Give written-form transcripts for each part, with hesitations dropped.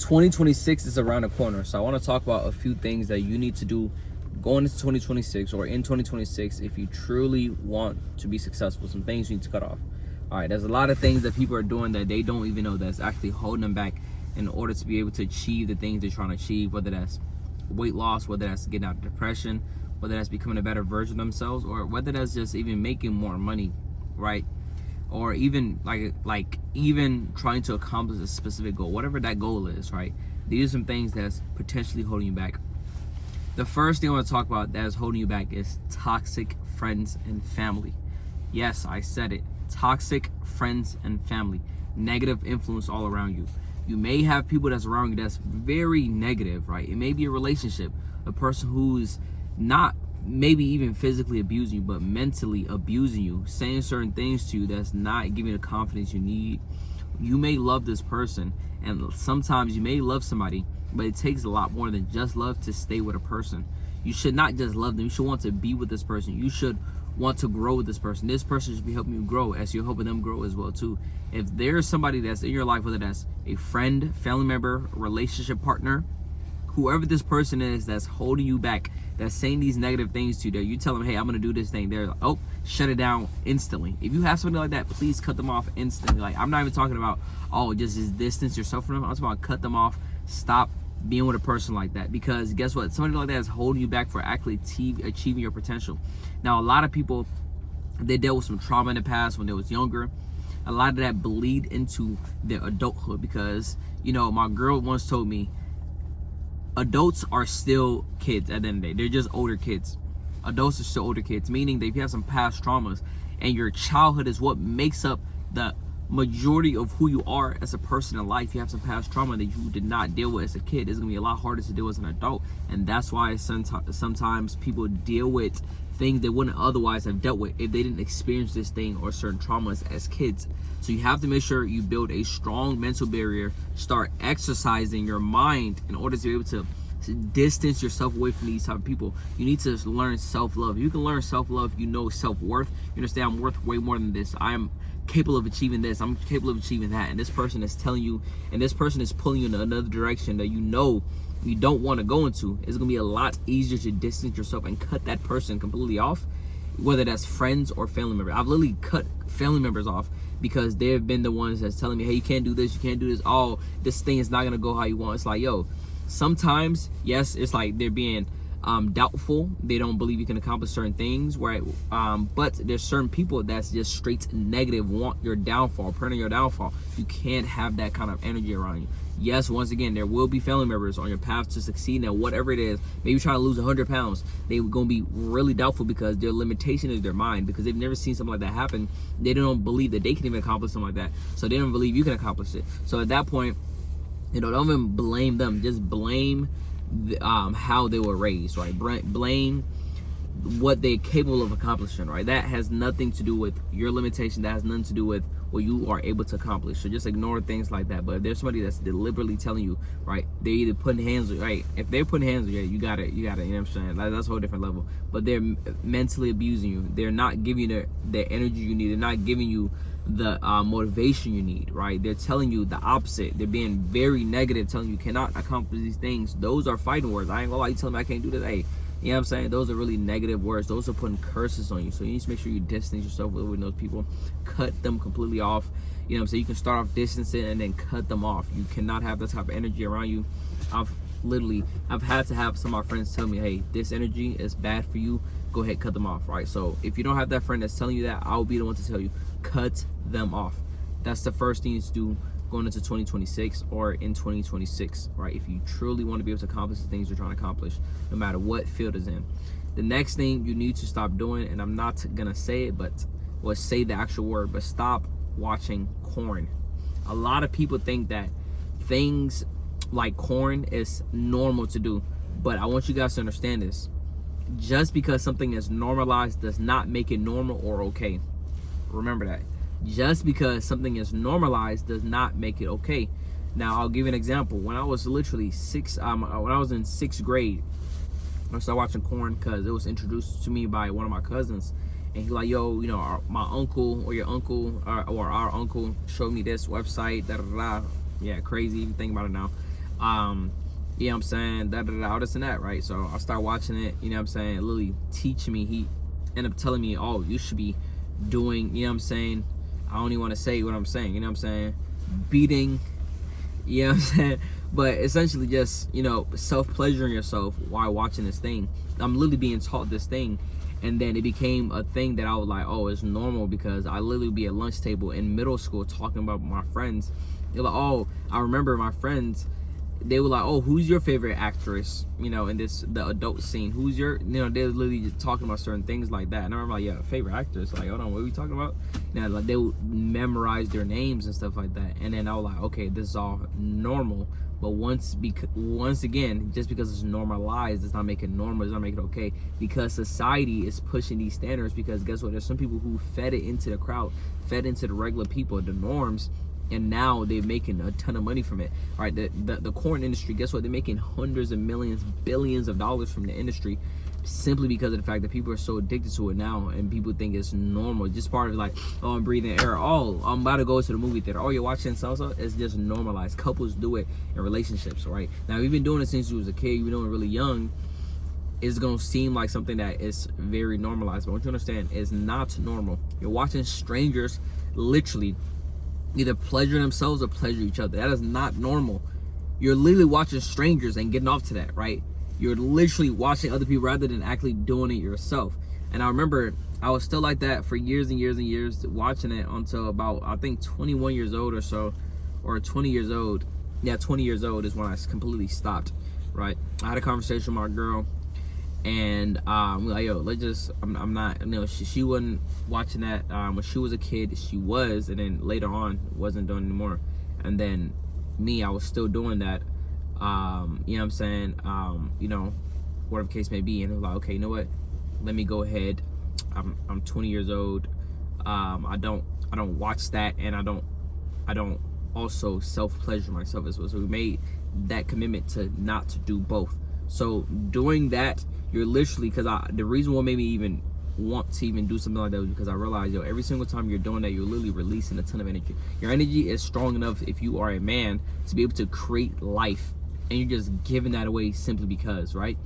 2026 is around the corner, so I want to talk about a few things that you need to do going into 2026 or in 2026 if you truly want to be successful. Some things you need to cut off. All right, there's a lot of things that people are doing that they don't even know that's actually holding them back in order to be able to achieve the things they're trying to achieve, whether that's weight loss, whether that's getting out of depression, whether that's becoming a better version of themselves, or whether that's just even making more money, right? Or even like even trying to accomplish a specific goal, whatever that goal is, right? These are some things that's potentially holding you back. The first thing I want to talk about that is holding you back is toxic friends and family. Yes, I said it. Toxic friends and family. Negative influence all around you. You may have people that's around you that's very negative, right? It may be a relationship, a person who's not maybe even physically abusing you, but mentally abusing you, saying certain things to you that's not giving you the confidence you need. You may love this person, and sometimes you may love somebody, but it takes a lot more than just love to stay with a person. You should not just love them. You should want to be with this person. You should want to grow with this person. This person should be helping you grow as you're helping them grow as well too. If there's somebody that's in your life, whether that's a friend, family member, relationship partner, whoever this person is that's holding you back, that's saying these negative things to you, that you tell them, hey, I'm gonna do this thing, they're like, oh, shut it down instantly. If you have something like that, please cut them off instantly. Like, I'm not even talking about, oh, just distance yourself from them. I'm talking about cut them off. Stop being with a person like that, because guess what? Somebody like that is holding you back for actually achieving your potential. Now, a lot of people, they dealt with some trauma in the past when they was younger. A lot of that bleed into their adulthood, because, you know, my girl once told me, adults are still kids at the end of the day. They're just older kids. Adults are still older kids, meaning that if you have some past traumas and your childhood is what makes up the majority of who you are as a person in life, you have some past trauma that you did not deal with as a kid. It's gonna be a lot harder to deal with as an adult, and that's why sometimes people deal with things they wouldn't otherwise have dealt with if they didn't experience this thing or certain traumas as kids. So you have to make sure you build a strong mental barrier, start exercising your mind in order to be able to distance yourself away from these type of people. You need to learn self-love. You can learn self-love, you know self-worth. You understand, I'm worth way more than this. I am capable of achieving this, I'm capable of achieving that, and this person is telling you, and this person is pulling you in another direction that you know you don't want to go into. It's gonna be a lot easier to distance yourself and cut that person completely off, whether that's friends or family members. I've literally cut family members off because they've been the ones that's telling me, hey, you can't do this, you can't do this, oh, this thing is not gonna go how you want. It's like, yo, sometimes, yes, it's like they're being doubtful. They don't believe you can accomplish certain things, right? But there's certain people that's just straight negative, want your downfall, praying on your downfall. You can't have that kind of energy around you. Yes, once again, there will be family members on your path to succeed. Now, whatever it is, maybe you're trying to lose 100 pounds. They're going to be really doubtful because their limitation is their mind, because they've never seen something like that happen. They don't believe that they can even accomplish something like that. So they don't believe you can accomplish it. So at that point, you know, don't even blame them. Just blame how they were raised, right? Blame what they're capable of accomplishing, right? That has nothing to do with your limitation. That has nothing to do with what you are able to accomplish. So just ignore things like that. But if there's somebody that's deliberately telling you, right, they're either putting hands on, right? If they're putting hands on you, you got it, you know what I'm saying? That's a whole different level. But they're mentally abusing you. They're not giving you the energy you need. They're not giving you the motivation you need, right? They're telling you the opposite. They're being very negative, telling you cannot accomplish these things. Those are fighting words. I ain't gonna lie, you telling me I can't do this, hey, you know what I'm saying? Those are really negative words. Those are putting curses on you. So you need to make sure you distance yourself with those people. Cut them completely off. You know what I'm saying? You can start off distancing and then cut them off. You cannot have that type of energy around you. I've had to have some of my friends tell me, hey, this energy is bad for you. Go ahead, cut them off, right? So if you don't have that friend that's telling you that, I'll be the one to tell you, cut them off. That's the first thing you need to do going into 2026 or in 2026, right? If you truly want to be able to accomplish the things you're trying to accomplish, no matter what field is in. The next thing you need to stop doing, and I'm not gonna say it, but well, say the actual word, but stop watching corn. A lot of people think that things like corn is normal to do, but I want you guys to understand this. Just because something is normalized does not make it normal or okay. Remember that. Just because something is normalized does not make it okay. Now, I'll give you an example. When I was literally when I was in 6th grade, I started watching corn because it was introduced to me by one of my cousins. And he's like, yo, you know, my uncle or your uncle or our uncle showed me this website, da da da. Yeah, crazy, even thinking about it now. You know what I'm saying, all this and that, right? So I start watching it, you know what I'm saying, literally teaching me. He ended up telling me, oh, you should be doing, you know what I'm saying, I don't even want to say what I'm saying, you know what I'm saying, beating, you know what I'm saying, but essentially just, you know, self-pleasuring yourself while watching this thing. I'm literally being taught this thing, and then it became a thing that I was like, oh, it's normal, because I literally would be at lunch table in middle school talking about my friends. They're like, oh, I remember my friends, they were like, oh, who's your favorite actress, you know, in the adult scene, who's your, you know, they're literally just talking about certain things like that. And I remember like, yeah, favorite actress, like, hold on, what are we talking about? You know, like they would memorize their names and stuff like that. And then I was like, okay, this is all normal. But once again, just because it's normalized does not make it normal, does not make it okay, because society is pushing these standards. Because guess what, there's some people who fed it into the crowd, fed into the regular people, the norms, and now they're making a ton of money from it. All right, the corn industry, guess what, they're making hundreds of millions, billions of dollars from the industry, simply because of the fact that people are so addicted to it now, and people think it's normal, just part of like, oh, I'm breathing air, oh, I'm about to go to the movie theater, oh, you're watching salsa. It's just normalized. Couples do it in relationships, right? Now, we've been doing it since you was a kid, you've been doing it really young. It's gonna seem like something that is very normalized, but what you understand is not normal. You're watching strangers literally either pleasure themselves or pleasure each other. That is not normal. You're literally watching strangers and getting off to that, right? You're literally watching other people rather than actually doing it yourself. And I remember I was still like that for years and years and years, watching it until about, I think, 21 years old or so, or 20 years old. Yeah, 20 years old is when I completely stopped, right? I had a conversation with my girl, and we're like, yo, let's just, I'm not, you know, she wasn't watching that when she was a kid. She was, and then later on wasn't doing anymore. And then me, I was still doing that. You know what I'm saying, you know, whatever the case may be. And it was like, okay, you know what, let me go ahead. I'm 20 years old. I don't watch that, and I don't also self-pleasure myself as well. So we made that commitment to not to do both. So doing that, you're literally, because the reason what made me even want to even do something like that was because I realized, yo, every single time you're doing that, you're literally releasing a ton of energy. Your energy is strong enough, if you are a man, to be able to create life, and you're just giving that away simply because, right?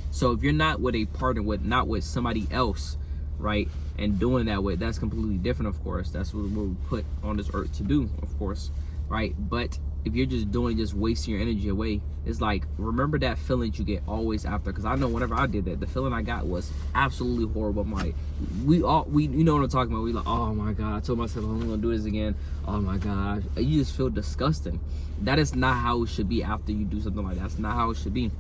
So if you're not with a partner, not with somebody else, right, and doing that with, that's completely different, of course. That's what we're put on this earth to do, of course, right? But if you're just doing, just wasting your energy away, it's like, remember that feeling you get always after, because I know whenever I did that, the feeling I got was absolutely horrible. I'm like, we you know what I'm talking about, we like, oh my god, I told myself I'm gonna do this again, oh my god, you just feel disgusting. That is not how it should be after you do something like that. That's not how it should be.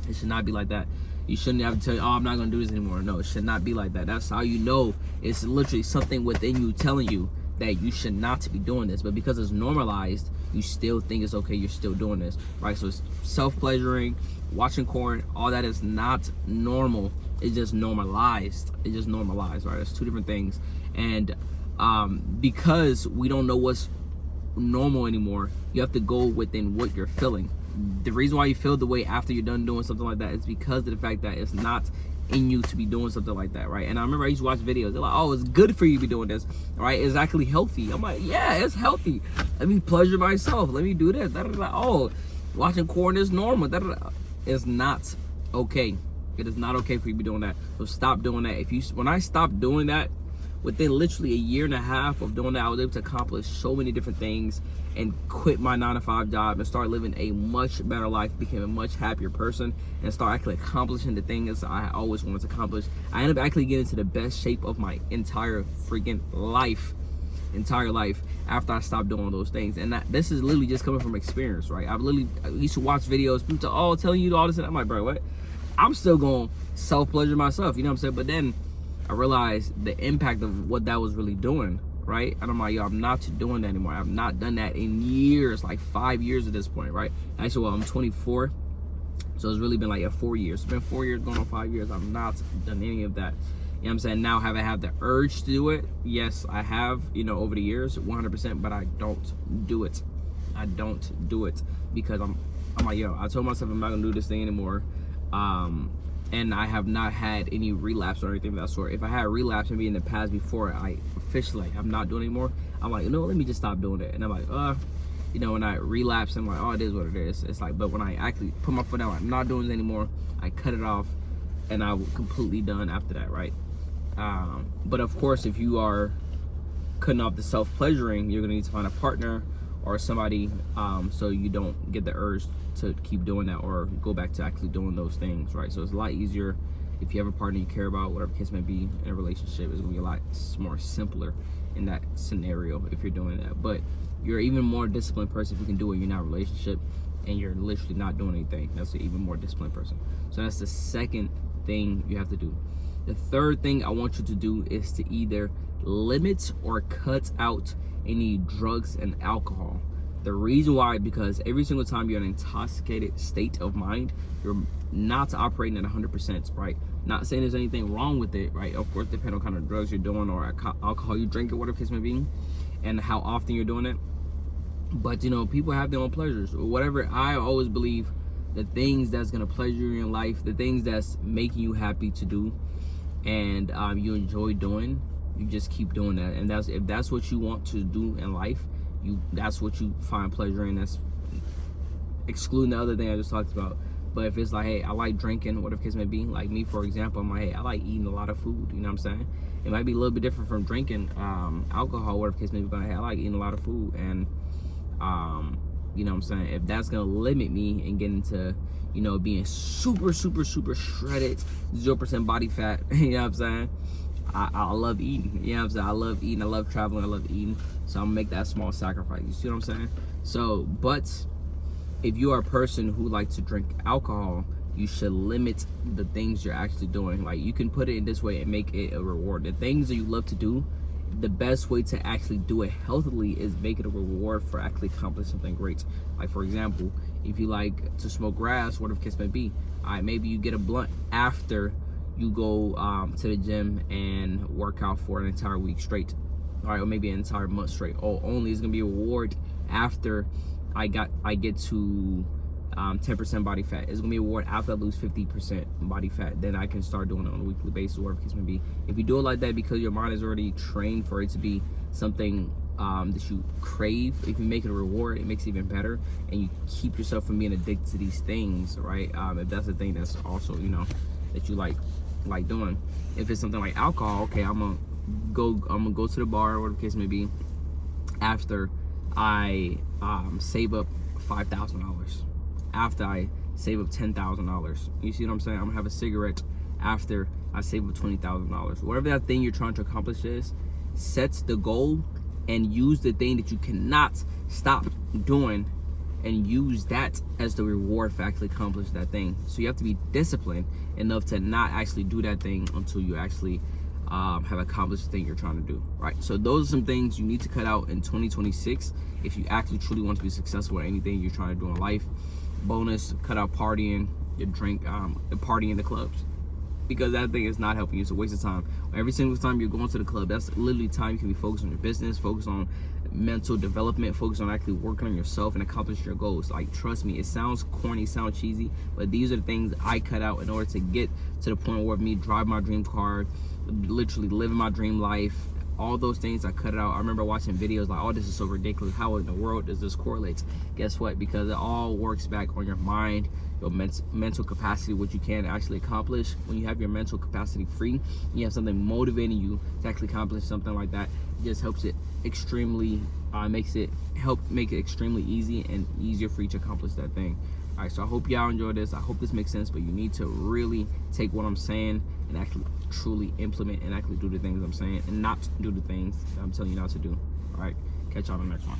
It should not be like that. You shouldn't have to tell you, oh, I'm not gonna do this anymore. No, it should not be like that. That's how you know it's literally something within you telling you that you should not be doing this. But because it's normalized, you still think it's okay, you're still doing this, right? So it's self-pleasuring, watching corn, all that is not normal. It's just normalized. It's just normalized, right? It's two different things. And because we don't know what's normal anymore, you have to go within what you're feeling. The reason why you feel the way after you're done doing something like that is because of the fact that it's not in you to be doing something like that, right? And I remember I used to watch videos, they're like, oh, it's good for you to be doing this, right? It's actually healthy. I'm like, yeah, it's healthy. Let me pleasure myself. Let me do this. Oh, watching corn is normal. It's not okay. It is not okay for you to be doing that. So stop doing that. When I stopped doing that, within literally a year and a half of doing that, I was able to accomplish so many different things and quit my 9-to-5 job and start living a much better life, became a much happier person, and start actually accomplishing the things I always wanted to accomplish. I ended up actually getting to the best shape of my entire freaking life, after I stopped doing those things. And this is literally just coming from experience, right? I used to watch videos, people telling you all this, and I'm like, bro, what? I'm still going to self-pleasure myself, you know what I'm saying? But then I realized the impact of what that was really doing, right? And I'm like, yo, I'm not doing that anymore. I've not done that in years, like 5 years at this point, right? Actually, well, I'm 24, so it's really been like 4 years. It's been 4 years going on 5 years. I've not done any of that. You know what I'm saying? Now, have I had the urge to do it? Yes, I have, you know, over the years, 100%, but I don't do it. I don't do it because I'm like, yo, I told myself I'm not gonna do this thing anymore. And I have not had any relapse or anything of that sort. If I had a relapse maybe in the past before I officially I'm not doing it anymore, I'm like, you know, let me just stop doing it. And I'm like, you know, when I relapse, I'm like, oh, it is what it is. It's like, but when I actually put my foot down, I'm not doing it anymore, I cut it off, and I'm completely done after that, right? But of course, if you are cutting off the self-pleasuring, you're gonna need to find a partner or somebody, so you don't get the urge to keep doing that or go back to actually doing those things, right? So it's a lot easier if you have a partner you care about, whatever case may be, in a relationship. It's gonna be a lot more simpler in that scenario if you're doing that. But you're an even more disciplined person if you can do it. You're not in a relationship and you're literally not doing anything. That's an even more disciplined person. So that's the second thing you have to do. The third thing I want you to do is to either limit or cut out any drugs and alcohol. The reason why, because every single time you're in an intoxicated state of mind, you're not operating at 100%, right? Not saying there's anything wrong with it, right? Of course, depending on what kind of drugs you're doing or alcohol you drink or whatever the case may be, and how often you're doing it. But, you know, people have their own pleasures or whatever. I always believe the things that's going to pleasure you in life, the things that's making you happy to do, and you enjoy doing, you just keep doing that. And that's, if that's what you want to do in life, that's what you find pleasure in. That's excluding the other thing I just talked about. But if it's like, hey, I like drinking, whatever the case may be, like me, for example, I'm like, hey, I like eating a lot of food, you know what I'm saying? It might be a little bit different from drinking alcohol, whatever the case may be, but hey, I like eating a lot of food. And you know what I'm saying, if that's gonna limit me and get into, you know, being super shredded, 0% body fat, you know what I'm saying, I love eating, you know what I'm saying, I love eating, I love traveling, I love eating, so I'm gonna make that small sacrifice, you see what I'm saying? So, but if you are a person who likes to drink alcohol, you should limit the things you're actually doing. Like, you can put it in this way and make it a reward. The things that you love to do, the best way to actually do it healthily is make it a reward for actually accomplishing something great. Like, for example, if you like to smoke grass, whatever the case may be, maybe you get a blunt after you go to the gym and work out for an entire week straight, all right, or maybe an entire month straight. Oh, only it's gonna be a reward after I get to 10% body fat. It's gonna be a reward after I lose 50% body fat. Then I can start doing it on a weekly basis, or whatever the case may be. If you do it like that, because your mind is already trained for it to be something that you crave, if you make it a reward, it makes it even better, and you keep yourself from being addicted to these things, right? If that's the thing that's also, you know, that you like doing. If it's something like alcohol, okay, I'm gonna go to the bar, or whatever the case may be, after I save up $5,000, after I save up $10,000. You see what I'm saying? I'm gonna have a cigarette after I save up $20,000. Whatever that thing you're trying to accomplish is, set the goal and use the thing that you cannot stop doing, and use that as the reward for actually accomplish that thing. So you have to be disciplined enough to not actually do that thing until you actually have accomplished the thing you're trying to do, right? So those are some things you need to cut out in 2026 if you actually truly want to be successful at anything you're trying to do in life. Bonus, cut out partying, partying in the clubs, because that thing is not helping you. It's a waste of time. Every single time you're going to the club, that's literally time you can be focused on your business, focus on mental development, focus on actually working on yourself and accomplish your goals. Like, trust me, it sounds corny, sounds cheesy, but these are the things I cut out in order to get to the point where me drive my dream car, literally living my dream life. All those things I cut it out. I remember watching videos like, oh, this is so ridiculous, how in the world does this correlate? Guess what? Because it all works back on your mind, your mental capacity, what you can actually accomplish. When you have your mental capacity free, you have something motivating you to actually accomplish something like that, it just helps it extremely, make it extremely easy and easier for you to accomplish that thing. All right, so I hope y'all enjoy this. I hope this makes sense, but you need to really take what I'm saying and actually truly implement and actually do the things I'm saying, and not do the things that I'm telling you not to do. All right, catch y'all on the next one.